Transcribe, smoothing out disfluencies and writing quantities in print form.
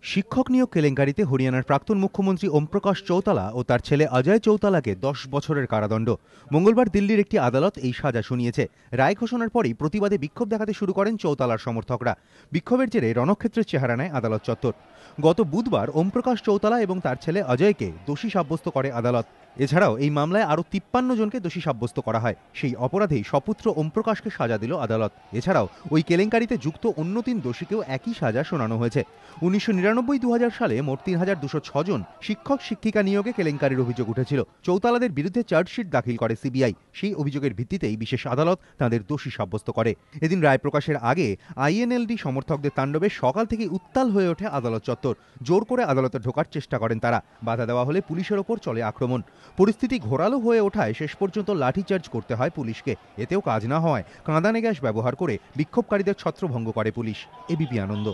শিক্ষক নিয়োগ কেলেঙ্কারিতে হরিয়ানার প্রাক্তন মুখ্যমন্ত্রী ওমপ্রকাশ চৌতালা ও তার ছেলে অজয় চৌতালাকে 10 বছরের কারাদণ্ড। মঙ্গলবার দিল্লির একটি আদালত এই সাজা শুনিয়েছে। রায় ঘোষণার পরই প্রতিবাদে বিক্ষোভ দেখাতে শুরু করেন চৌতালার সমর্থকরা। বিক্ষোভের জেরে রণক্ষেত্রের চেহারা নেয় আদালত চত্বর। গত বুধবার ওমপ্রকাশ চৌতালা এবং তার ছেলে অজয়কে দোষী সাব্যস্ত করে আদালত। এছাড়াও এই মামলায় আরও 53 জনকে দোষী সাব্যস্ত করা হয়। সেই অপরাধেই সপুত্র ওমপ্রকাশকে সাজা দিল আদালত। এছাড়াও ওই কেলেঙ্কারিতে যুক্ত অন্য 3 দোষীকেও একই সাজা শোনানো হয়েছে। 1999-2000 সালে মোট 3206 জন শিক্ষক শিক্ষিকা নিয়োগে কেলেঙ্কারির অভিযোগ উঠেছিল। চৌতালাদের বিরুদ্ধে চার্জশিট দাখিল করে সিবিআই। সেই অভিযোগের ভিত্তিতেই বিশেষ আদালত তাঁদের দোষী সাব্যস্ত করে। এদিন রায় প্রকাশের আগে আইএনএলডি সমর্থকদের তাণ্ডবে সকাল থেকে উত্তাল হয়ে ওঠে আদালত চত্বর। জোর করে আদালতে ঢোকার চেষ্টা করেন তারা। বাধা দেওয়া হলে পুলিশের ওপর চলে আক্রমণ। পরিস্থিতি ঘোরালো হয়ে ওঠায় শেষ পর্যন্ত লাঠিচার্জ করতে হয় পুলিশকে। এতেও কাজ না হওয়ায় কাঁদানে গ্যাস ব্যবহার করে বিক্ষোভকারীদের ছত্রভঙ্গ করে পুলিশ। এবিপি আনন্দ।